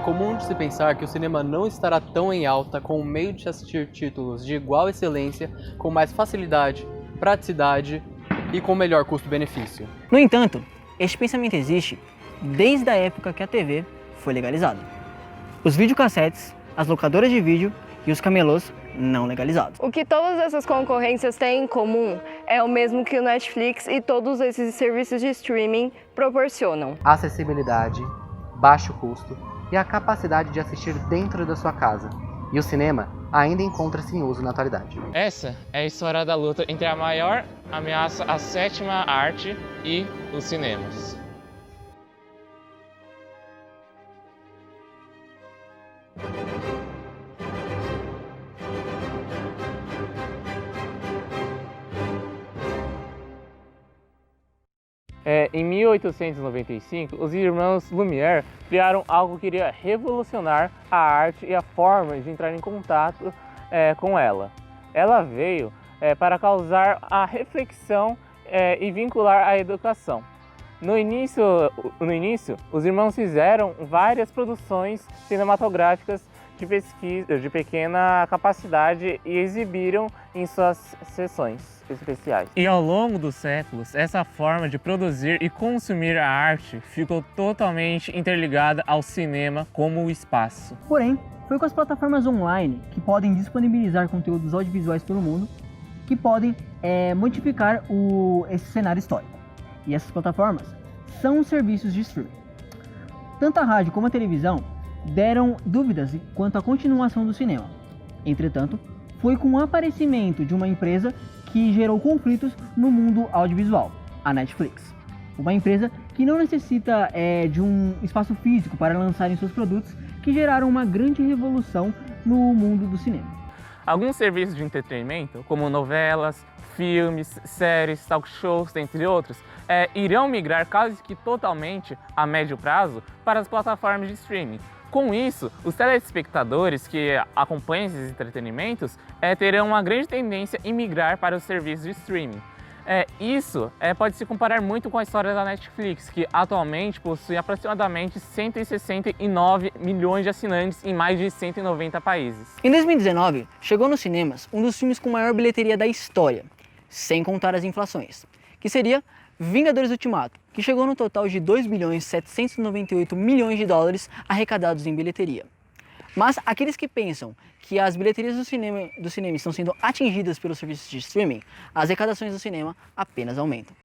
comum de se pensar que o cinema não estará tão em alta com o meio de assistir títulos de igual excelência, com mais facilidade, praticidade e com melhor custo-benefício. No entanto, este pensamento existe desde a época que a TV foi legalizada. Os videocassetes, as locadoras de vídeo e os camelôs não legalizados. O que todas essas concorrências têm em comum é o mesmo que o Netflix e todos esses serviços de streaming proporcionam: acessibilidade, baixo custo e a capacidade de assistir dentro da sua casa. E o cinema ainda encontra-se em uso na atualidade. Essa é a história da luta entre a maior ameaça à sétima arte e os cinemas. Em 1895, os irmãos Lumière criaram algo que iria revolucionar a arte e a forma de entrar em contato com ela. Ela veio para causar a reflexão e vincular a educação. No início, os irmãos fizeram várias produções cinematográficas de pequena capacidade e exibiram em suas sessões especiais. E ao longo dos séculos, essa forma de produzir e consumir a arte ficou totalmente interligada ao cinema como o espaço. Porém, foi com as plataformas online, que podem disponibilizar conteúdos audiovisuais pelo mundo, que podem modificar esse cenário histórico. E essas plataformas são os serviços de streaming. Tanto a rádio como a televisão deram dúvidas quanto à continuação do cinema. Entretanto, foi com o aparecimento de uma empresa que gerou conflitos no mundo audiovisual, a Netflix. Uma empresa que não necessita de um espaço físico para lançarem seus produtos, que geraram uma grande revolução no mundo do cinema. Alguns serviços de entretenimento, como novelas, filmes, séries, talk shows, entre outros, irão migrar quase que totalmente a médio prazo para as plataformas de streaming. Com isso, os telespectadores que acompanham esses entretenimentos terão uma grande tendência em migrar para os serviços de streaming. Isso pode se comparar muito com a história da Netflix, que atualmente possui aproximadamente 169 milhões de assinantes em mais de 190 países. Em 2019, chegou nos cinemas um dos filmes com maior bilheteria da história, sem contar as inflações, que seria Vingadores Ultimato, que chegou no total de 2.798 milhões de dólares arrecadados em bilheteria. Mas aqueles que pensam que as bilheterias do cinema estão sendo atingidas pelos serviços de streaming, as arrecadações do cinema apenas aumentam.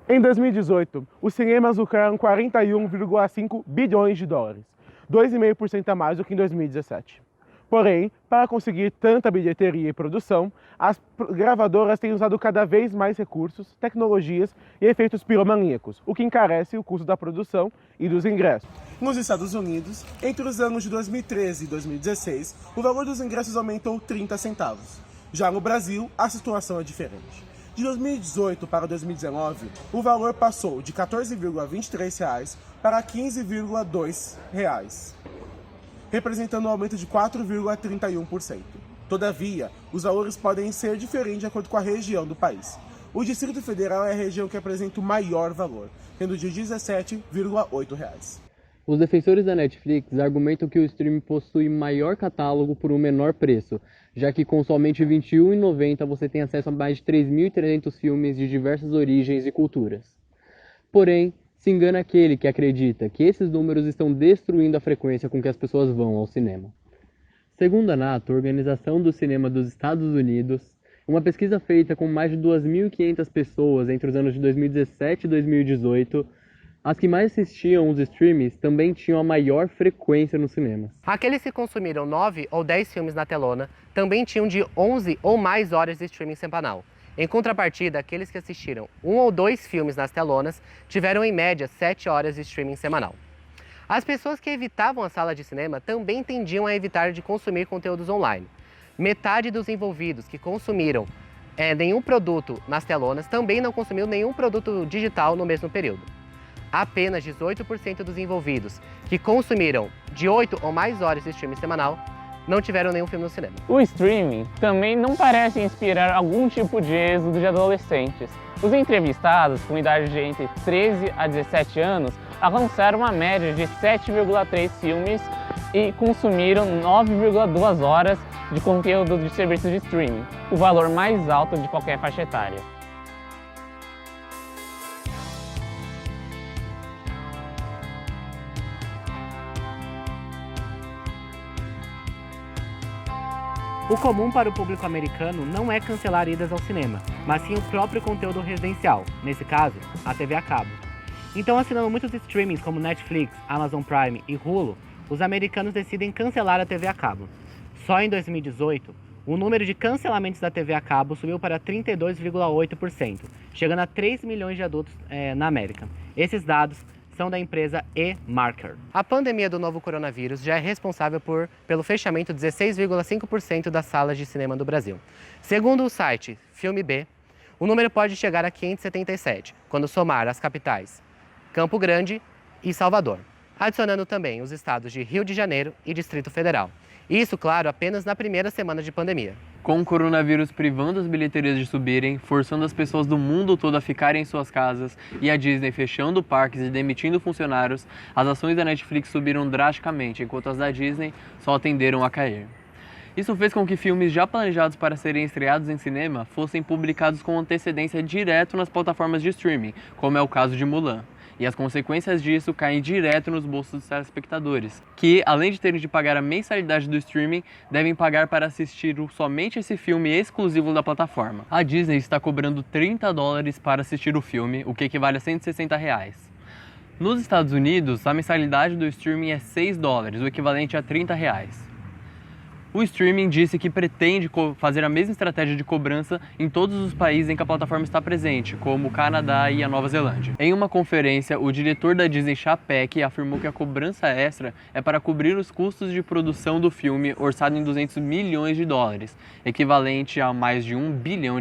Em 2018, os cinemas lucraram 41,5 bilhões de dólares, 2,5% a mais do que em 2017. Porém, para conseguir tanta bilheteria e produção, as gravadoras têm usado cada vez mais recursos, tecnologias e efeitos piromaníacos, o que encarece o custo da produção e dos ingressos. Nos Estados Unidos, entre os anos de 2013 e 2016, o valor dos ingressos aumentou 30 centavos. Já no Brasil, a situação é diferente. De 2018 para 2019, o valor passou de R$ 14,23 para R$ 15,2, representando um aumento de 4,31%. Todavia, os valores podem ser diferentes de acordo com a região do país. O Distrito Federal é a região que apresenta o maior valor, tendo de R$ 17,8. Os defensores da Netflix argumentam que o streaming possui maior catálogo por um menor preço, já que com somente R$ 21,90 você tem acesso a mais de 3.300 filmes de diversas origens e culturas. Porém, se engana aquele que acredita que esses números estão destruindo a frequência com que as pessoas vão ao cinema. Segundo a NATO, a Organização do Cinema dos Estados Unidos, uma pesquisa feita com mais de 2.500 pessoas entre os anos de 2017 e 2018, as que mais assistiam os streams também tinham a maior frequência nos cinemas. Aqueles que consumiram 9 ou 10 filmes na telona também tinham de 11 ou mais horas de streaming semanal. Em contrapartida, aqueles que assistiram 1 ou 2 filmes nas telonas tiveram em média 7 horas de streaming semanal. As pessoas que evitavam a sala de cinema também tendiam a evitar de consumir conteúdos online. Metade dos envolvidos que consumiram nenhum produto nas telonas também não consumiu nenhum produto digital no mesmo período. Apenas 18% dos envolvidos que consumiram de 8 ou mais horas de streaming semanal não tiveram nenhum filme no cinema. O streaming também não parece inspirar algum tipo de êxodo de adolescentes. Os entrevistados, com idade de entre 13 a 17 anos, alcançaram uma média de 7,3 filmes e consumiram 9,2 horas de conteúdo de serviços de streaming, o valor mais alto de qualquer faixa etária. O comum para o público americano não é cancelar idas ao cinema, mas sim o próprio conteúdo residencial, nesse caso, a TV a cabo. Então, assinando muitos streamings como Netflix, Amazon Prime e Hulu, os americanos decidem cancelar a TV a cabo. Só em 2018, o número de cancelamentos da TV a cabo subiu para 32,8%, chegando a 3 milhões de adultos na América. Esses dados são da empresa eMarketer. A pandemia do novo coronavírus já é responsável pelo fechamento de 16,5% das salas de cinema do Brasil. Segundo o site Filme B, o número pode chegar a 577, quando somar as capitais Campo Grande e Salvador, adicionando também os estados de Rio de Janeiro e Distrito Federal. Isso, claro, apenas na primeira semana de pandemia. Com o coronavírus privando as bilheterias de subirem, forçando as pessoas do mundo todo a ficarem em suas casas e a Disney fechando parques e demitindo funcionários, as ações da Netflix subiram drasticamente, enquanto as da Disney só tenderam a cair. Isso fez com que filmes já planejados para serem estreados em cinema fossem publicados com antecedência direto nas plataformas de streaming, como é o caso de Mulan. E as consequências disso caem direto nos bolsos dos telespectadores, que, além de terem de pagar a mensalidade do streaming, devem pagar para assistir somente esse filme exclusivo da plataforma. A Disney está cobrando $30 para assistir o filme, o que equivale a R$160. Nos Estados Unidos, a mensalidade do streaming é $6, o equivalente a R$30. O streaming disse que pretende fazer a mesma estratégia de cobrança em todos os países em que a plataforma está presente, como o Canadá e a Nova Zelândia. Em uma conferência, o diretor da Disney, Chapek, afirmou que a cobrança extra é para cobrir os custos de produção do filme, orçado em $200 milhões, equivalente a mais de R$1 bilhão.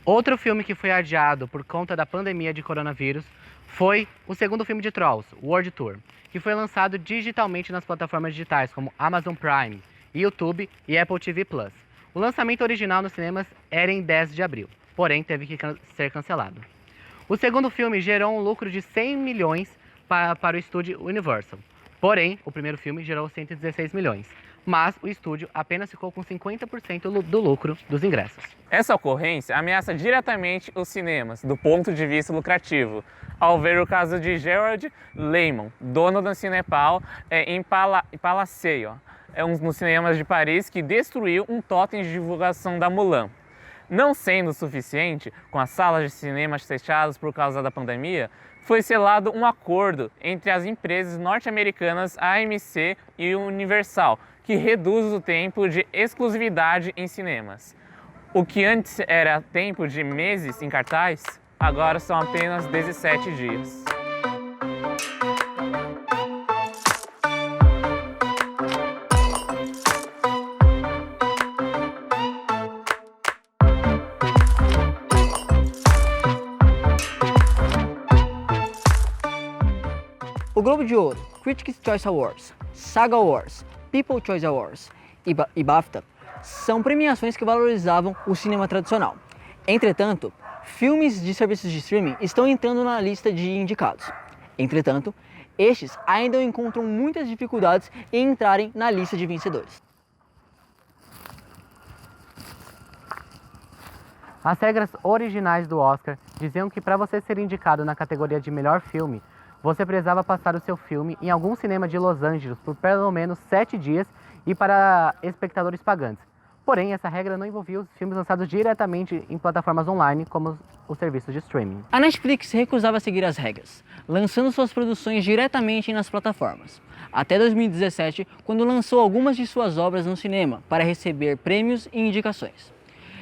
Outro filme que foi adiado por conta da pandemia de coronavírus foi o segundo filme de Trolls, World Tour, que foi lançado digitalmente nas plataformas digitais como Amazon Prime, YouTube e Apple TV+. O lançamento original nos cinemas era em 10 de abril, porém teve que ser cancelado. O segundo filme gerou um lucro de 100 milhões para o estúdio Universal, porém o primeiro filme gerou 116 milhões, mas o estúdio apenas ficou com 50% do lucro dos ingressos. Essa ocorrência ameaça diretamente os cinemas, do ponto de vista lucrativo, ao ver o caso de Gerard Lehman, dono da Cinepal em Palaceo, nos cinemas de Paris, que destruiu um totem de divulgação da Mulan. Não sendo suficiente, com as salas de cinemas fechadas por causa da pandemia, foi selado um acordo entre as empresas norte-americanas AMC e Universal, que reduz o tempo de exclusividade em cinemas. O que antes era tempo de meses em cartaz, agora são apenas 17 dias. O Globo de Ouro, Critics' Choice Awards, SAG Awards, People's Choice Awards e BAFTA são premiações que valorizavam o cinema tradicional. Entretanto, filmes de serviços de streaming estão entrando na lista de indicados. Entretanto, estes ainda encontram muitas dificuldades em entrarem na lista de vencedores. As regras originais do Oscar diziam que para você ser indicado na categoria de melhor filme, você precisava passar o seu filme em algum cinema de Los Angeles por pelo menos 7 dias e para espectadores pagantes. Porém, essa regra não envolvia os filmes lançados diretamente em plataformas online, como os serviços de streaming. A Netflix recusava seguir as regras, lançando suas produções diretamente nas plataformas, até 2017, quando lançou algumas de suas obras no cinema para receber prêmios e indicações.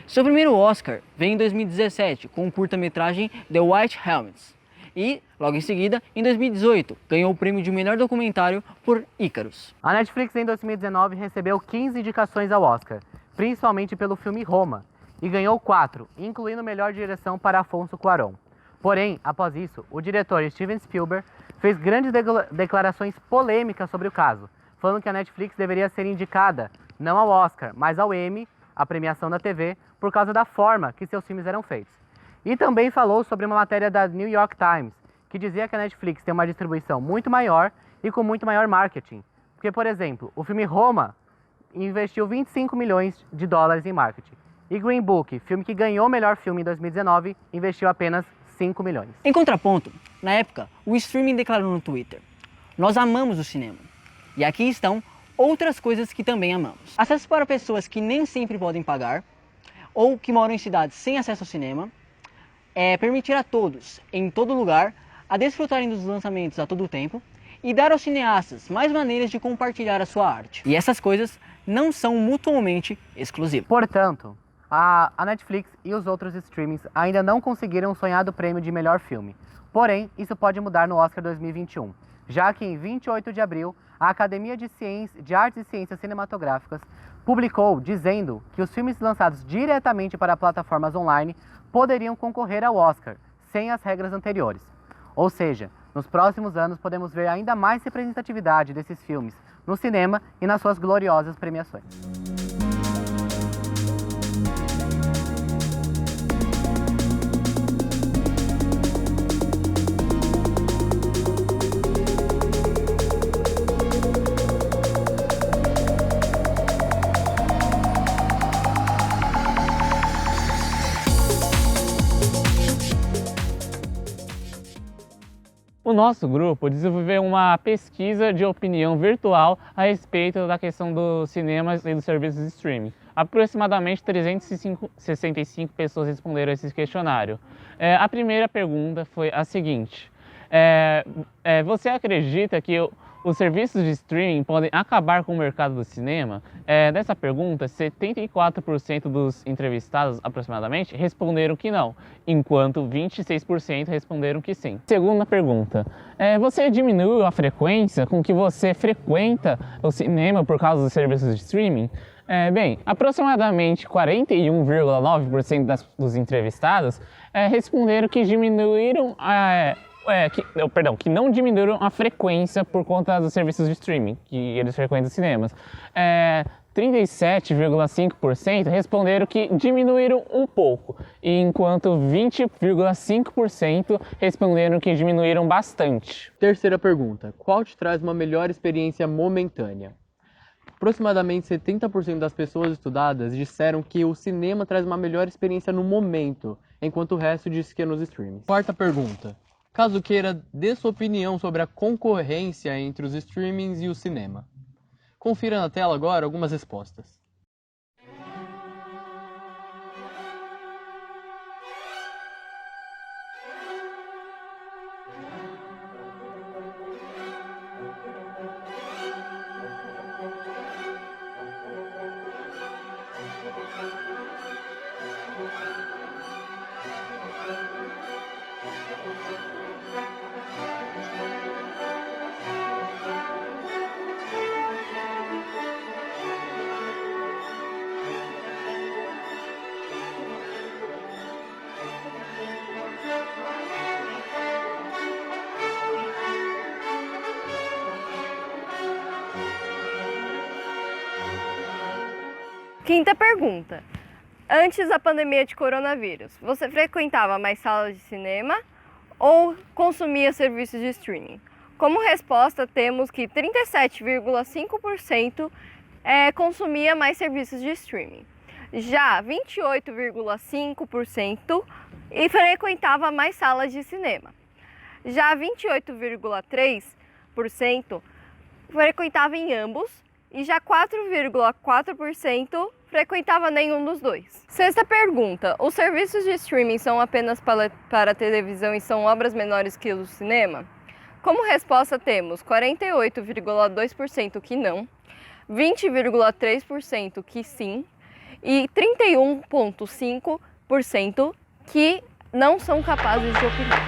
Seu primeiro Oscar veio em 2017 com o curta-metragem The White Helmets e, logo em seguida, em 2018, ganhou o prêmio de melhor documentário por Icarus. A Netflix em 2019 recebeu 15 indicações ao Oscar, principalmente pelo filme Roma, e ganhou 4, incluindo melhor direção para Afonso Cuarón. Porém, após isso, o diretor Steven Spielberg fez grandes declarações polêmicas sobre o caso, falando que a Netflix deveria ser indicada não ao Oscar, mas ao Emmy, a premiação da TV, por causa da forma que seus filmes eram feitos. E também falou sobre uma matéria da New York Times, que dizia que a Netflix tem uma distribuição muito maior e com muito maior marketing. Porque, por exemplo, o filme Roma investiu 25 milhões de dólares em marketing. E Green Book, filme que ganhou o melhor filme em 2019, investiu apenas 5 milhões. Em contraponto, na época, o streaming declarou no Twitter: "Nós amamos o cinema. E aqui estão outras coisas que também amamos. Acesso para pessoas que nem sempre podem pagar, ou que moram em cidades sem acesso ao cinema, permitir a todos, em todo lugar, a desfrutarem dos lançamentos a todo tempo, e dar aos cineastas mais maneiras de compartilhar a sua arte. E essas coisas não são mutuamente exclusivas." Portanto, a Netflix e os outros streamings ainda não conseguiram o sonhado prêmio de melhor filme. Porém, isso pode mudar no Oscar 2021, já que em 28 de abril, a Academia de Artes e Ciências Cinematográficas publicou dizendo que os filmes lançados diretamente para plataformas online poderiam concorrer ao Oscar, sem as regras anteriores. Ou seja, nos próximos anos podemos ver ainda mais representatividade desses filmes no cinema e nas suas gloriosas premiações. O nosso grupo desenvolveu uma pesquisa de opinião virtual a respeito da questão dos cinemas e dos serviços de streaming. Aproximadamente 365 pessoas responderam a esse questionário. A primeira pergunta foi a seguinte: você acredita que os serviços de streaming podem acabar com o mercado do cinema? Nessa pergunta, 74% dos entrevistados, aproximadamente, responderam que não, enquanto 26% responderam que sim. Segunda pergunta: você diminuiu a frequência com que você frequenta o cinema por causa dos serviços de streaming? Bem, aproximadamente 41,9% dos entrevistados responderam que diminuíram que não diminuíram a frequência por conta dos serviços de streaming que eles frequentam os cinemas. 37,5% responderam que diminuíram um pouco, enquanto 20,5% responderam que diminuíram bastante. Terceira pergunta: qual te traz uma melhor experiência momentânea? Aproximadamente 70% das pessoas estudadas disseram que o cinema traz uma melhor experiência no momento, enquanto o resto disse que é nos streamings. Quarta pergunta: caso queira, dê sua opinião sobre a concorrência entre os streamings e o cinema. Confira na tela agora algumas respostas. Quinta pergunta: antes da pandemia de coronavírus, você frequentava mais salas de cinema ou consumia serviços de streaming? Como resposta, temos que 37,5% consumia mais serviços de streaming. Já 28,5% frequentava mais salas de cinema. Já 28,3% frequentava em ambos e já 4,4% frequentava nenhum dos dois. Sexta pergunta: os serviços de streaming são apenas para televisão e são obras menores que o cinema? Como resposta, temos 48,2% que não, 20,3% que sim e 31,5% que não são capazes de opinar.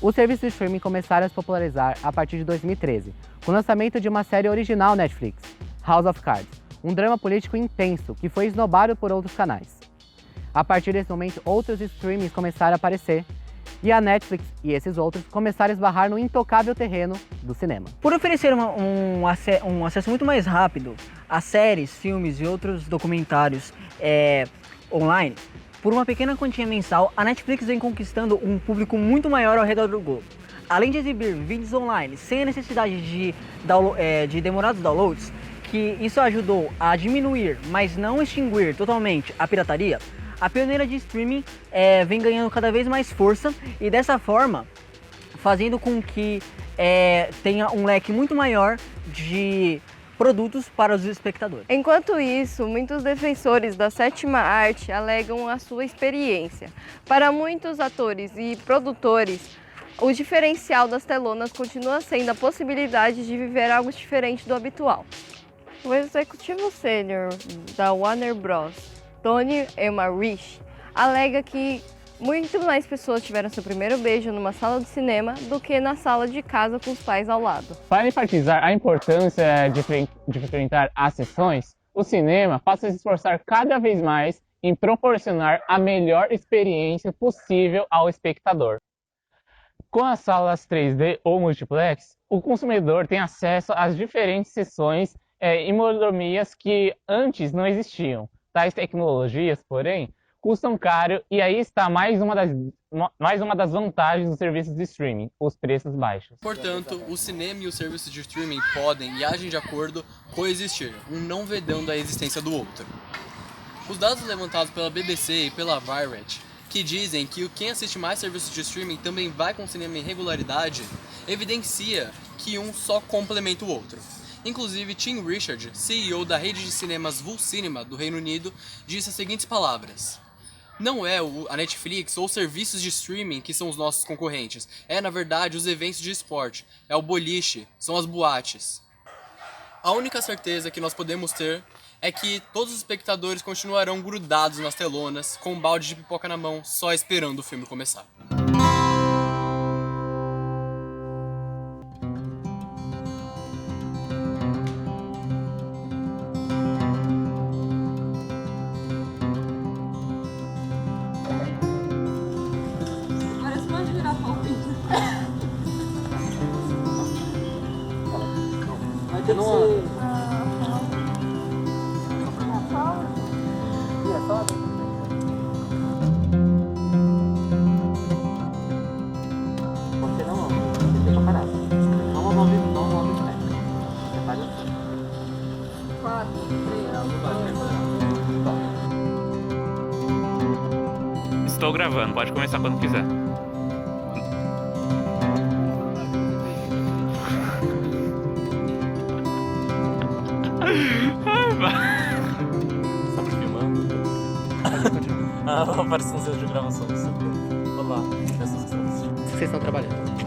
Os serviços de streaming começaram a se popularizar a partir de 2013, com o lançamento de uma série original Netflix, House of Cards, um drama político intenso que foi esnobado por outros canais. A partir desse momento, outros streamings começaram a aparecer e a Netflix e esses outros começaram a esbarrar no intocável terreno do cinema. Por oferecer um acesso muito mais rápido a séries, filmes e outros documentários online, por uma pequena quantia mensal, a Netflix vem conquistando um público muito maior ao redor do globo. Além de exibir vídeos online sem a necessidade de demorados downloads, que isso ajudou a diminuir, mas não extinguir totalmente a pirataria, a pioneira de streaming vem ganhando cada vez mais força e dessa forma fazendo com que tenha um leque muito maior de produtos para os espectadores. Enquanto isso, muitos defensores da sétima arte alegam a sua experiência. Para muitos atores e produtores, o diferencial das telonas continua sendo a possibilidade de viver algo diferente do habitual. O executivo sênior da Warner Bros., Tony Emmerich, alega que muito mais pessoas tiveram seu primeiro beijo numa sala de cinema do que na sala de casa com os pais ao lado. Para enfatizar a importância de frequentar as sessões, o cinema passa a se esforçar cada vez mais em proporcionar a melhor experiência possível ao espectador. Com as salas 3D ou multiplex, o consumidor tem acesso às diferentes sessões e mordomias que antes não existiam. Tais tecnologias, porém, custam caro e aí está mais uma das vantagens dos serviços de streaming, os preços baixos. Portanto, o cinema e os serviços de streaming podem e agem de acordo coexistir, um não vedando a existência do outro. Os dados levantados pela BBC e pela Variety, que dizem que quem assiste mais serviços de streaming também vai com o cinema em regularidade, evidencia que um só complementa o outro. Inclusive, Tim Richard, CEO da rede de cinemas Vue Cinema do Reino Unido, disse as seguintes palavras: "Não é a Netflix ou serviços de streaming que são os nossos concorrentes, é na verdade os eventos de esporte, é o boliche, são as boates. A única certeza que nós podemos ter é que todos os espectadores continuarão grudados nas telonas, com um balde de pipoca na mão, só esperando o filme começar." Estou gravando, pode começar quando quiser. Estamos filmando? Apareceu um zero de gravação. Olá, Vocês estão trabalhando.